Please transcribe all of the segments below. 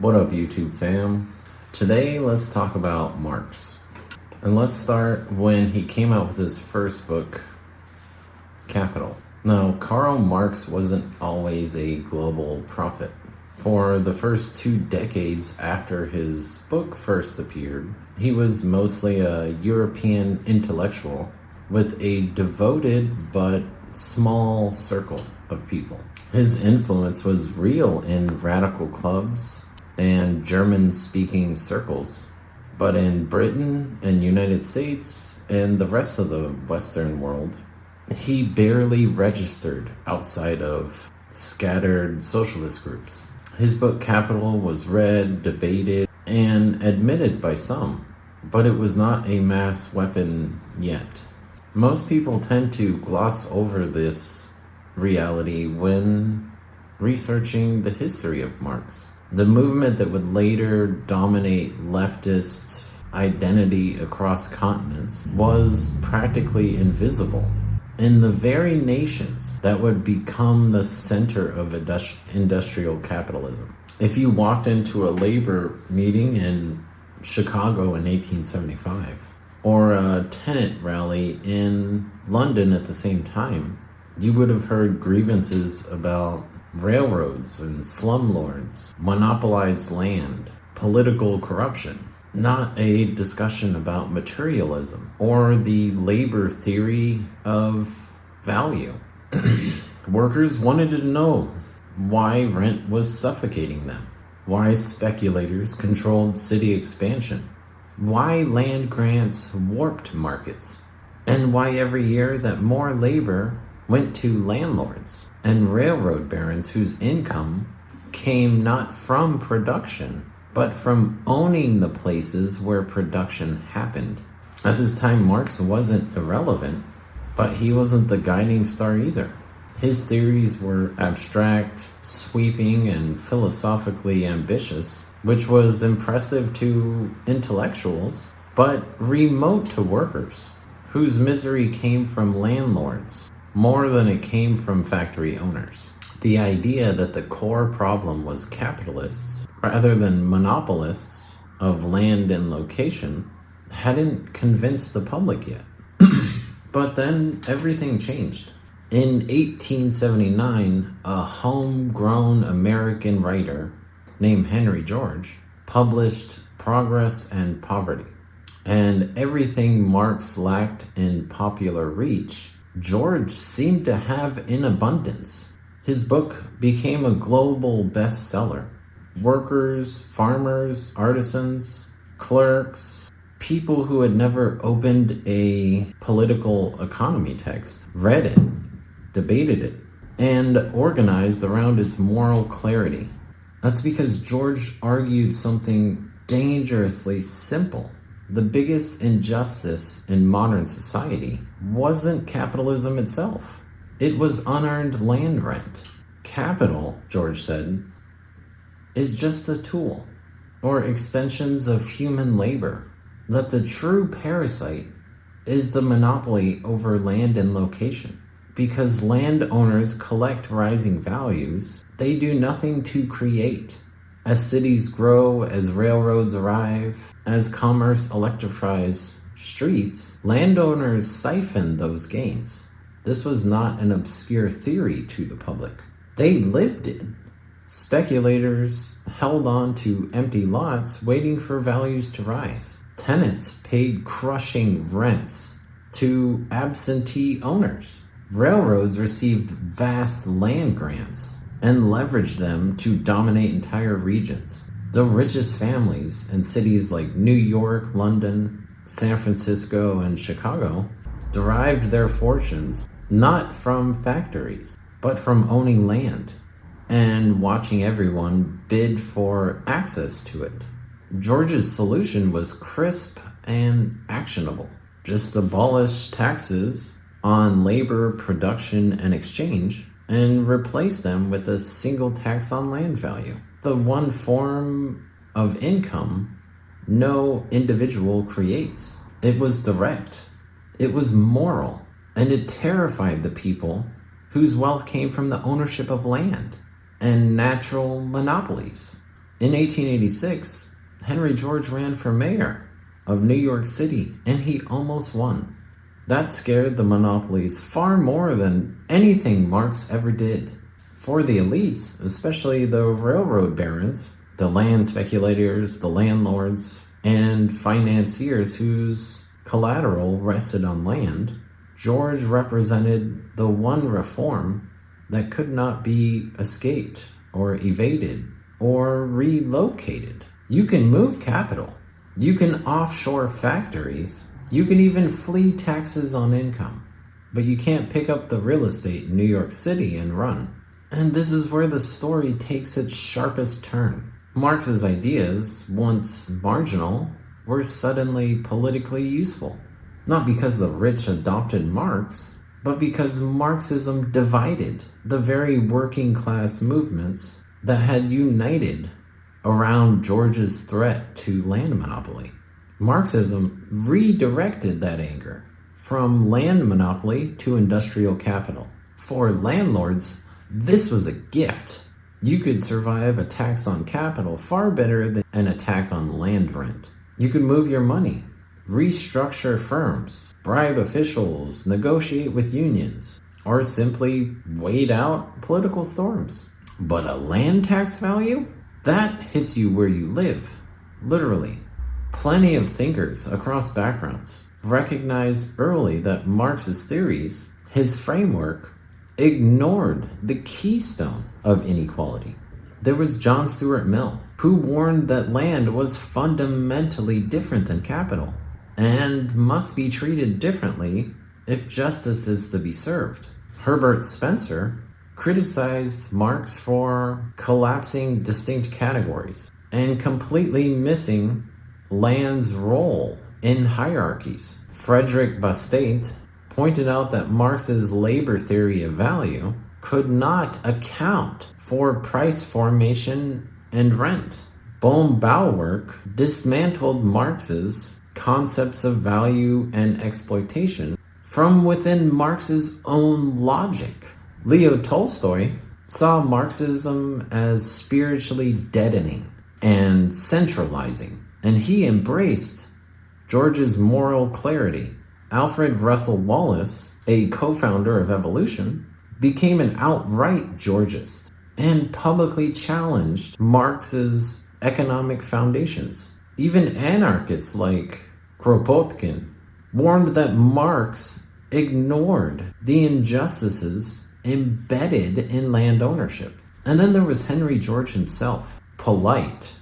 What up, YouTube fam? Today, let's talk about Marx. And let's start when he came out with his first book, Capital. Now, Karl Marx wasn't always a global prophet. For the first 2 decades after his book first appeared, he was mostly a European intellectual with a devoted but small circle of people. His influence was real in radical clubs and German-speaking circles, but in Britain and United States and the rest of the Western world, he barely registered outside of scattered socialist groups. His book Capital was read, debated, and admitted by some, but it was not a mass weapon yet. Most people tend to gloss over this reality when researching the history of Marx. The movement that would later dominate leftist identity across continents was practically invisible in the very nations that would become the center of industrial capitalism. If you walked into a labor meeting in Chicago in 1875, or a tenant rally in London at the same time, you would have heard grievances about railroads and slumlords, monopolized land, political corruption, not a discussion about materialism or the labor theory of value. Workers wanted to know why rent was suffocating them, why speculators controlled city expansion, why land grants warped markets, and why every year that more labor went to landlords and railroad barons whose income came not from production, but from owning the places where production happened. At this time, Marx wasn't irrelevant, but he wasn't the guiding star either. His theories were abstract, sweeping, and philosophically ambitious, which was impressive to intellectuals, but remote to workers, whose misery came from landlords more than it came from factory owners. The idea that the core problem was capitalists rather than monopolists of land and location hadn't convinced the public yet. But then everything changed. In 1879, a homegrown American writer named Henry George published Progress and Poverty. And everything Marx lacked in popular reach, George seemed to have in abundance. His book became a global bestseller. Workers, farmers, artisans, clerks, people who had never opened a political economy text read it, debated it, and organized around its moral clarity. That's because George argued something dangerously simple. The biggest injustice in modern society wasn't capitalism itself. It was unearned land rent. Capital, George said, is just a tool or extensions of human labor. That the true parasite is the monopoly over land and location. Because landowners collect rising values, they do nothing to create. As cities grow, as railroads arrive, as commerce electrifies streets, landowners siphon those gains. This was not an obscure theory to the public. They lived it. Speculators held on to empty lots waiting for values to rise. Tenants paid crushing rents to absentee owners. Railroads received vast land grants and leveraged them to dominate entire regions. The richest families in cities like New York, London, San Francisco, and Chicago derived their fortunes not from factories, but from owning land and watching everyone bid for access to it. George's solution was crisp and actionable. Just abolish taxes on labor, production, and exchange, and replace them with a single tax on land value. The one form of income no individual creates. It was direct, it was moral, and it terrified the people whose wealth came from the ownership of land and natural monopolies. In 1886, Henry George ran for mayor of New York City, and he almost won. That scared the monopolies far more than anything Marx ever did. For the elites, especially the railroad barons, the land speculators, the landlords, and financiers whose collateral rested on land, George represented the one reform that could not be escaped or evaded or relocated. You can move capital. You can offshore factories. You can even flee taxes on income. But you can't pick up the real estate in New York City and run. And this is where the story takes its sharpest turn. Marx's ideas, once marginal, were suddenly politically useful. Not because the rich adopted Marx, but because Marxism divided the very working class movements that had united around George's threat to land monopoly. Marxism redirected that anger from land monopoly to industrial capital. For landlords, this was a gift. You could survive a tax on capital far better than an attack on land rent. You could move your money, restructure firms, bribe officials, negotiate with unions, or simply wait out political storms. But a land tax value? That hits you where you live, literally. Plenty of thinkers across backgrounds recognized early that Marx's theories, his framework, ignored the keystone of inequality. There was John Stuart Mill, who warned that land was fundamentally different than capital and must be treated differently if justice is to be served. Herbert Spencer criticized Marx for collapsing distinct categories and completely missing land's role in hierarchies. Frederick Bastiat pointed out that Marx's labor theory of value could not account for price formation and rent. Bohm-Bawerk dismantled Marx's concepts of value and exploitation from within Marx's own logic. Leo Tolstoy saw Marxism as spiritually deadening and centralizing, and he embraced George's moral clarity. Alfred Russel Wallace, a co-founder of evolution, became an outright Georgist and publicly challenged Marx's economic foundations. Even anarchists like Kropotkin warned that Marx ignored the injustices embedded in land ownership. And then there was Henry George himself, polite,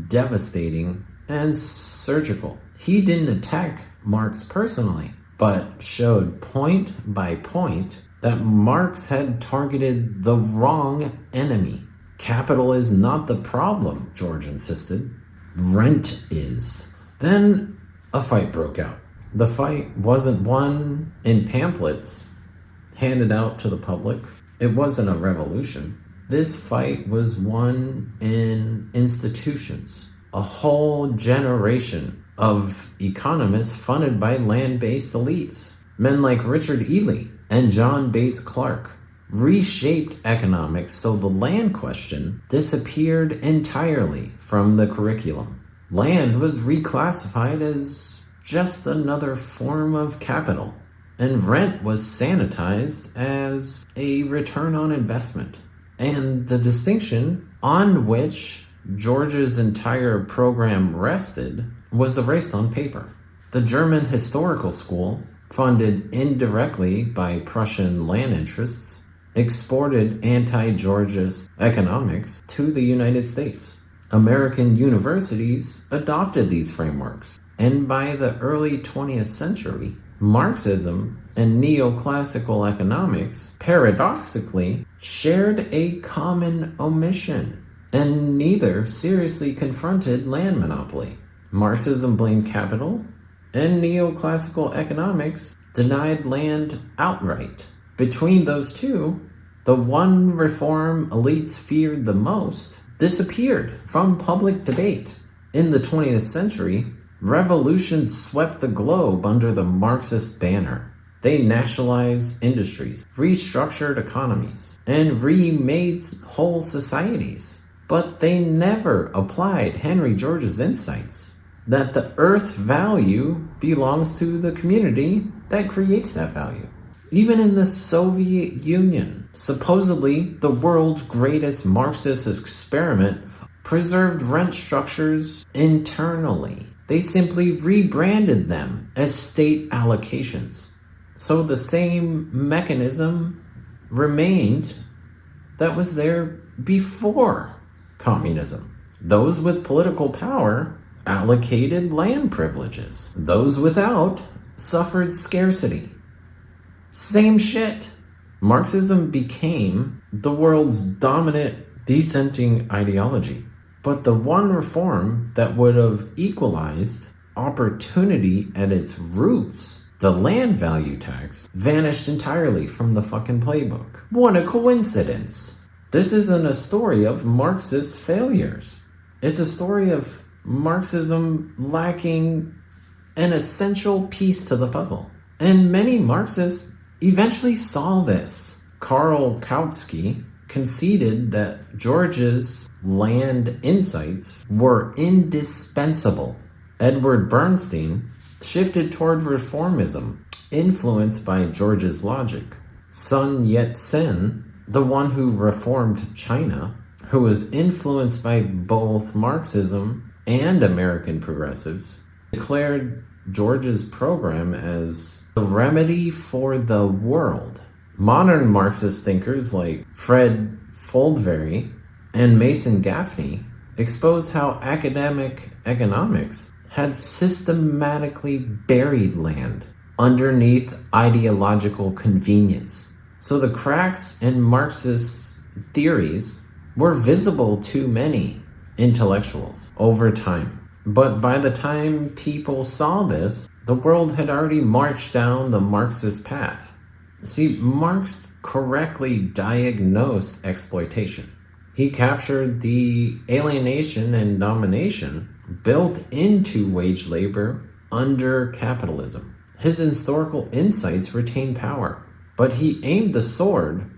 devastating, and surgical. He didn't attack Marx personally, but showed point by point that Marx had targeted the wrong enemy. Capital is not the problem, George insisted. Rent is. Then a fight broke out. The fight wasn't won in pamphlets handed out to the public. It wasn't a revolution. This fight was won in institutions. A whole generation of economists funded by land-based elites. Men like Richard Ely and John Bates Clark reshaped economics so the land question disappeared entirely from the curriculum. Land was reclassified as just another form of capital, and rent was sanitized as a return on investment. And the distinction on which George's entire program rested was erased on paper. The German Historical School, funded indirectly by Prussian land interests, exported anti-Georgist economics to the United States. American universities adopted these frameworks, and by the early 20th century, Marxism and neoclassical economics paradoxically shared a common omission, and neither seriously confronted land monopoly. Marxism blamed capital, and neoclassical economics denied land outright. Between those two, the one reform elites feared the most disappeared from public debate. In the 20th century, revolutions swept the globe under the Marxist banner. They nationalized industries, restructured economies, and remade whole societies. but they never applied Henry George's insights that the earth value belongs to the community that creates that value. Even in the Soviet Union, supposedly the world's greatest Marxist experiment, preserved rent structures internally. They simply rebranded them as state allocations. So the same mechanism remained that was there before communism. Those with political power allocated land privileges. Those without suffered scarcity. Same shit. Marxism became the world's dominant dissenting ideology. But the one reform that would have equalized opportunity at its roots, the land value tax, vanished entirely from the fucking playbook. What a coincidence. This isn't a story of Marxist failures. It's a story of Marxism lacking an essential piece to the puzzle. And many Marxists eventually saw this. Karl Kautsky conceded that George's land insights were indispensable. Edward Bernstein shifted toward reformism, influenced by George's logic. Sun Yat-sen, the one who reformed China, who was influenced by both Marxism and American progressives, declared George's program as the remedy for the world. Modern Marxist thinkers like Fred Foldvary and Mason Gaffney exposed how academic economics had systematically buried land underneath ideological convenience. So the cracks in Marxist theories were visible to many intellectuals over time. But by the time people saw this, the world had already marched down the Marxist path. See, Marx correctly diagnosed exploitation. He captured the alienation and domination built into wage labor under capitalism. His historical insights retained power, but he aimed the sword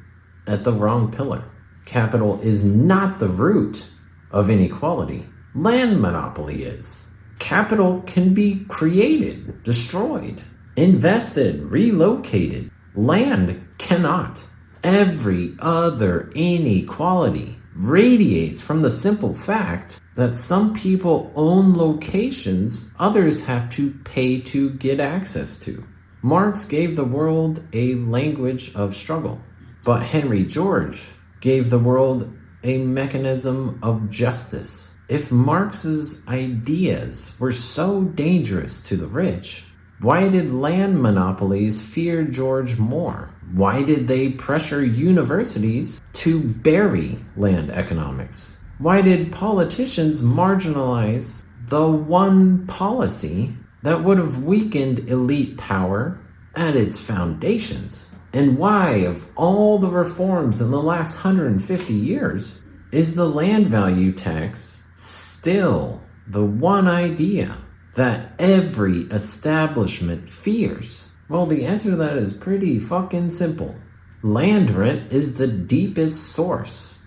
at the wrong pillar. Capital is not the root of inequality. Land monopoly is. Capital can be created, destroyed, invested, relocated. Land cannot. Every other inequality radiates from the simple fact that some people own locations others have to pay to get access to. Marx gave the world a language of struggle, but Henry George gave the world a mechanism of justice. If Marx's ideas were so dangerous to the rich, why did land monopolies fear George more? Why did they pressure universities to bury land economics? Why did politicians marginalize the one policy that would have weakened elite power at its foundations? And why, of all the reforms in the last 150 years, is the land value tax still the one idea that every establishment fears? Well, the answer to that is pretty fucking simple. Land rent is the deepest source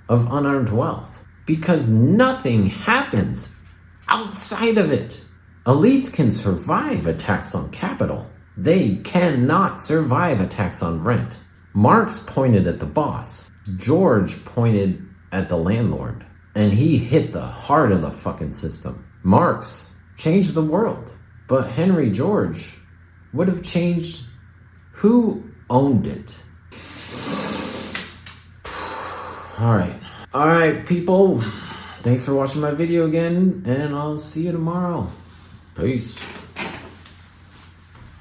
of unearned wealth because nothing happens outside of it. Elites can survive a tax on capital. They cannot survive a tax on rent. Marx pointed at the boss. George pointed at the landlord. And he hit the heart of the fucking system. Marx changed the world, but Henry George would have changed who owned it. All right, people. Thanks for watching my video again, and I'll see you tomorrow. Peace.